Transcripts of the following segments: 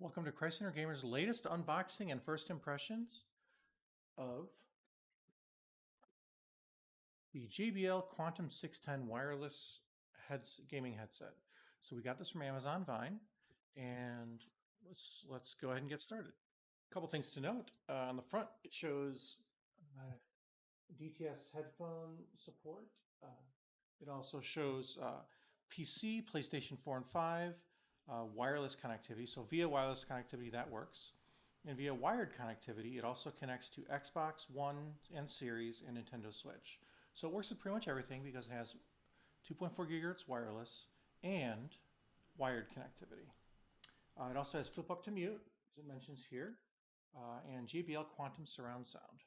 Welcome to Christ Center Gamer's latest unboxing and first impressions of the JBL Quantum 610 wireless gaming headset. So we got this from Amazon Vine, and let's go ahead and get started. A couple things to note. On the front, it shows DTS headphone support. It also shows PC, PlayStation 4 and 5, wireless connectivity. So via wireless connectivity, that works. And via wired connectivity, it also connects to Xbox One and Series and Nintendo Switch. So it works with pretty much everything because it has 2.4 gigahertz wireless and wired connectivity. It also has flip up to mute, as it mentions here, and JBL Quantum surround sound.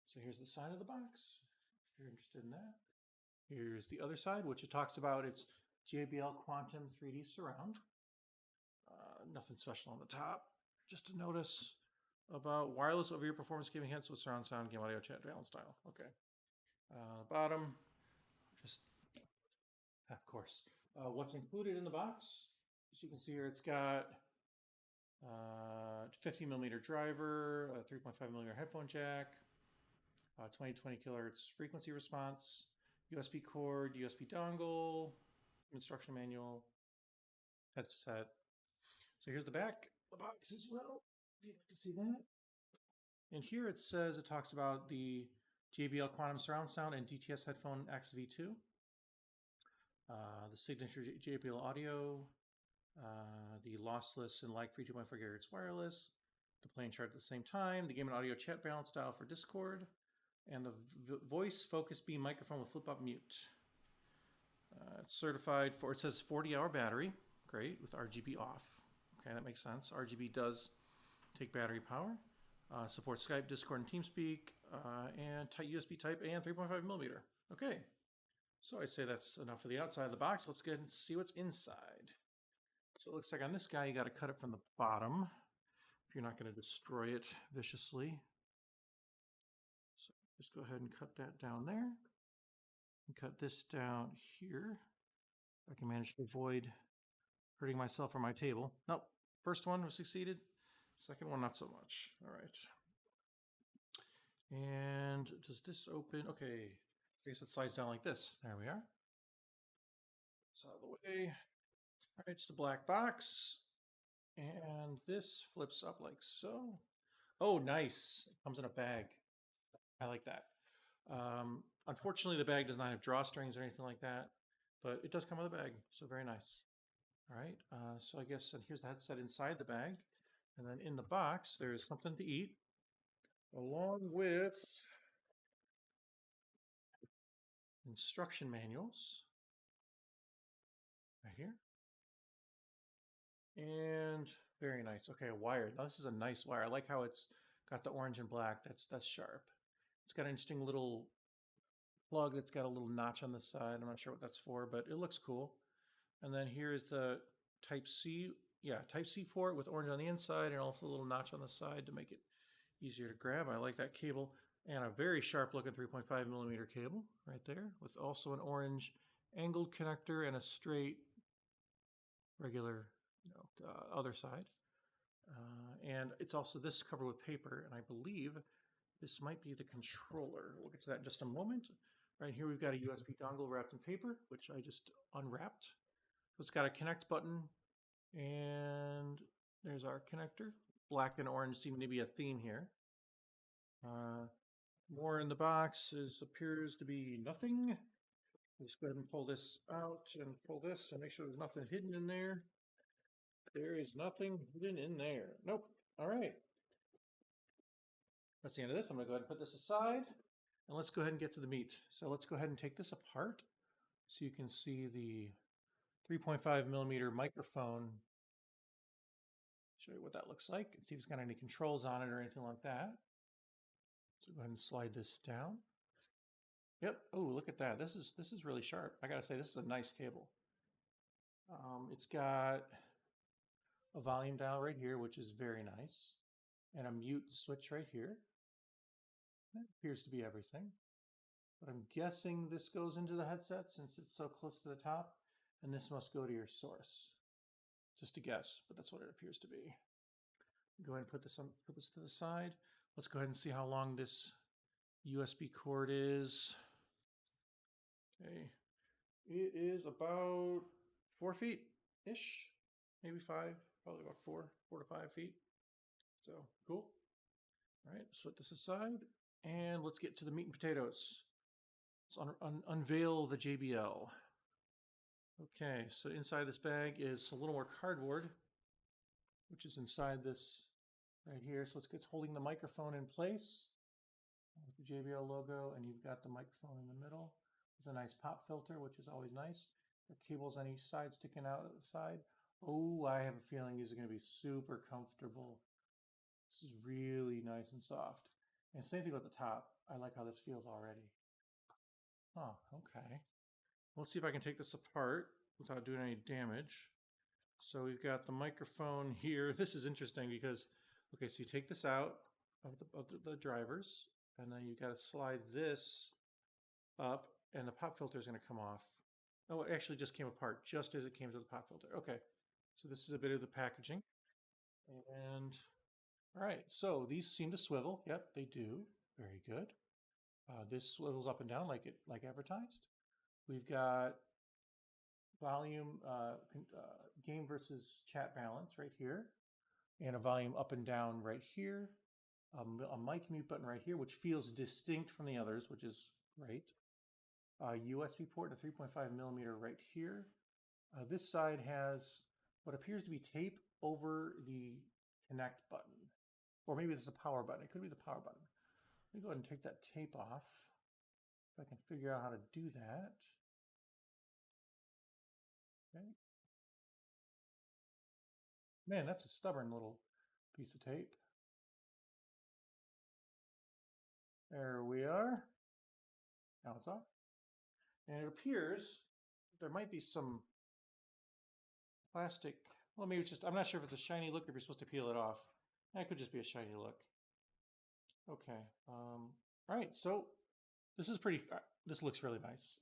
So here's the side of the box, if you're interested in that. Here's the other side, which it talks about its JBL Quantum 3D surround. Nothing special on the top. Just to notice about wireless over-ear performance gaming headsets with surround sound, game audio, chat, balance style. Okay. Bottom, just, of course, what's included in the box. As you can see here, it's got 50 millimeter driver, a 3.5 millimeter headphone jack, 20 kilohertz frequency response, USB cord, USB dongle, instruction manual, headset. So here's the back of the box as well, if you'd like to see that. And here it says, it talks about the JBL Quantum Surround Sound and DTS Headphone X V2, the signature JBL audio, the lossless and lag-free 2.4 GHz wireless, the play and chart at the same time, the game and audio chat balance style for Discord, and the voice focus beam microphone with flip-up mute. It's certified for, it says 40-hour battery, great, with RGB off. Okay, that makes sense. RGB does take battery power. Supports Skype, Discord, and TeamSpeak, and USB Type A and 3.5 millimeter. Okay, so I say that's enough for the outside of the box. Let's go ahead and see what's inside. So it looks like on this guy, you got to cut it from the bottom if you're not going to destroy it viciously. So just go ahead and cut that down there. And cut this down here. I can manage to avoid hurting myself or my table. Nope. First one was succeeded. Second one, not so much. All right. And does this open? Okay. I guess it slides down like this. There we are. It's out of the way. All right, it's the black box. And this flips up like so. Oh, nice. It comes in a bag. I like that. Unfortunately, the bag does not have drawstrings or anything like that, but it does come with a bag, so very nice. All right, so I guess, and here's the headset inside the bag. And then in the box, there's something to eat, along with instruction manuals, right here. And very nice. Okay, a wire. Now this is a nice wire. I like how it's got the orange and black. That's sharp. It's got an interesting little plug that's got a little notch on the side. I'm not sure what that's for, but it looks cool. And then here is the Type-C, Type-C port with orange on the inside and also a little notch on the side to make it easier to grab. I like that cable. And a very sharp looking 3.5 millimeter cable right there with also an orange angled connector and a straight regular other side. And it's also this covered with paper, and I believe this might be the controller. We'll get to that in just a moment. Right here we've got a USB dongle wrapped in paper, which I just unwrapped. So it's got a connect button, and there's our connector. Black and orange seem to be a theme here. More in the box appears to be nothing. Let's go ahead and pull this out and pull this and make sure there's nothing hidden in there. There is nothing hidden in there. Nope. All right. That's the end of this. I'm going to go ahead and put this aside. And let's go ahead and get to the meat. So let's go ahead and take this apart so you can see the 3.5 millimeter microphone. Show you what that looks like and see if it's got any controls on it or anything like that. So go ahead and slide this down. Yep. Oh, look at that. This is really sharp. I gotta say, this is a nice cable. It's got a volume dial right here, which is very nice, and a mute switch right here. That appears to be everything. But I'm guessing this goes into the headset since it's so close to the top, and this must go to your source. Just a guess, but that's what it appears to be. Go ahead and put this to the side. Let's go ahead and see how long this USB cord is. Okay, it is about 4 feet-ish, maybe 5, probably about 4 to 5 feet. So cool. All right, let's put this aside and let's get to the meat and potatoes. Let's unveil the JBL. Okay, so inside this bag is a little more cardboard, which is inside this right here. So it's holding the microphone in place with the JBL logo, and you've got the microphone in the middle. With a nice pop filter, which is always nice. The cables on each side sticking out at the side. Oh, I have a feeling these are going to be super comfortable. This is really nice and soft. And same thing with the top. I like how this feels already. Oh, okay. Let's see if I can take this apart without doing any damage. So we've got the microphone here. This is interesting because, okay, so you take this out of the drivers, and then you got to slide this up, and the pop filter is going to come off. Oh, it actually just came apart just as it came to the pop filter. Okay, so this is a bit of the packaging. And all right, so these seem to swivel. Yep, they do. Very good. This swivels up and down like advertised. We've got volume, game versus chat balance right here, and a volume up and down right here. A mic mute button right here, which feels distinct from the others, which is great. A USB port and a 3.5 millimeter right here. This side has what appears to be tape over the connect button, or maybe it's a power button. It could be the power button. Let me go ahead and take that tape off. If I can figure out how to do that. Okay. Man, that's a stubborn little piece of tape. There we are. Now it's off. And it appears there might be some plastic. Well, maybe it's just, I'm not sure if it's a shiny look, if you're supposed to peel it off. That could just be a shiny look. Okay. All right. So this is pretty, this looks really nice.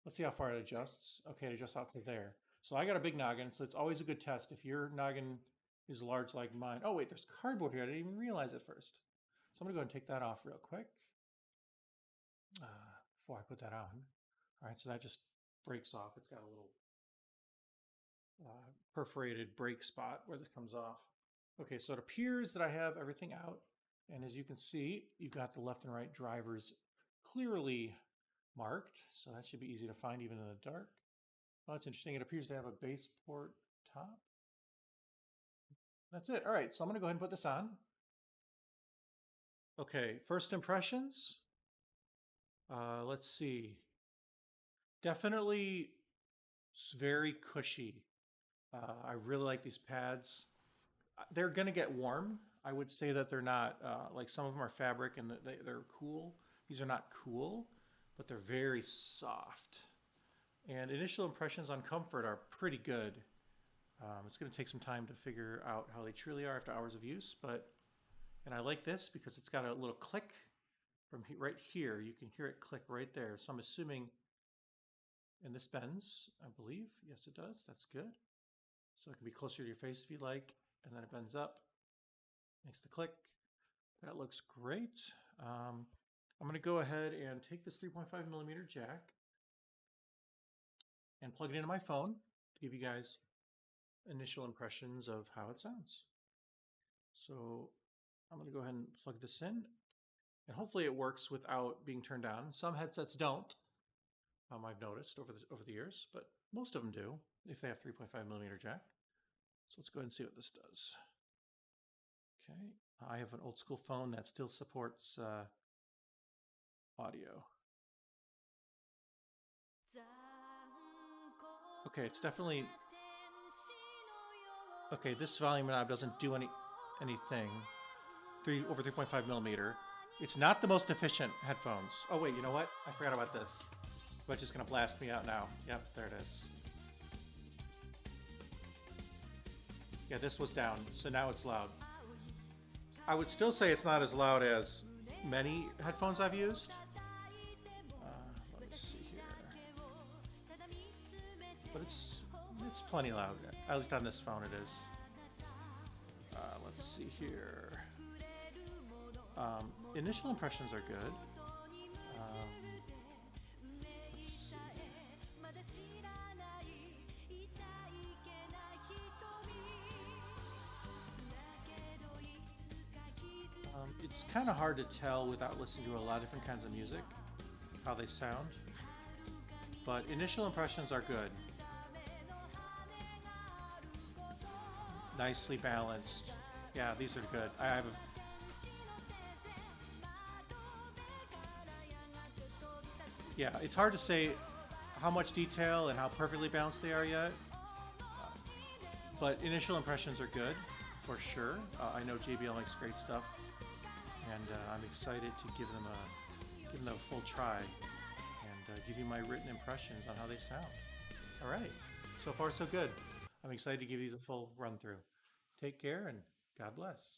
Let's see how far it adjusts. Okay, it adjusts out to there. So I got a big noggin, so it's always a good test. If your noggin is large like mine. Oh, wait, there's cardboard here. I didn't even realize it first. So I'm going to go ahead and take that off real quick before I put that on. All right, so that just breaks off. It's got a little perforated break spot where this comes off. Okay, so it appears that I have everything out. And as you can see, you've got the left and right drivers clearly marked. So that should be easy to find even in the dark. Oh, that's interesting. It appears to have a base port top. That's it. All right, so I'm going to go ahead and put this on. Okay, first impressions. Let's see. Definitely very cushy. I really like these pads. They're going to get warm. I would say that they're not, like some of them are fabric and they're cool. These are not cool, but they're very soft. And initial impressions on comfort are pretty good. It's going to take some time to figure out how they truly are after hours of use, and I like this because it's got a little click from right here. You can hear it click right there. So I'm assuming, and this bends, I believe. Yes, it does. That's good. So it can be closer to your face if you like, and then it bends up, makes the click. That looks great. I'm going to go ahead and take this 3.5 millimeter jack and plug it into my phone to give you guys initial impressions of how it sounds. So I'm going to go ahead and plug this in, and hopefully it works without being turned on. Some headsets don't, I've noticed over the years, but most of them do if they have 3.5 millimeter jack. So let's go ahead and see what this does. Okay, I have an old school phone that still supports audio. Okay, it's definitely, okay, this volume knob doesn't do anything. Over 3.5 millimeter. It's not the most efficient headphones. Oh wait, you know what? I forgot about this. But it's just gonna blast me out now. Yep, there it is. Yeah, this was down, so now it's loud. I would still say it's not as loud as many headphones I've used. Let me see here. But it's plenty loud. At least on this phone it is. Let's Let's see here. Initial impressions are good. Let's see. It's kind of hard to tell without listening to a lot of different kinds of music how they sound, but initial impressions are good. Nicely balanced. Yeah, these are good. I have yeah, it's hard to say how much detail and how perfectly balanced they are yet, but initial impressions are good for sure. I know JBL makes great stuff, and I'm excited to give them a full try and give you my written impressions on how they sound. All right, so far so good. I'm excited to give these a full run through. Take care and God bless.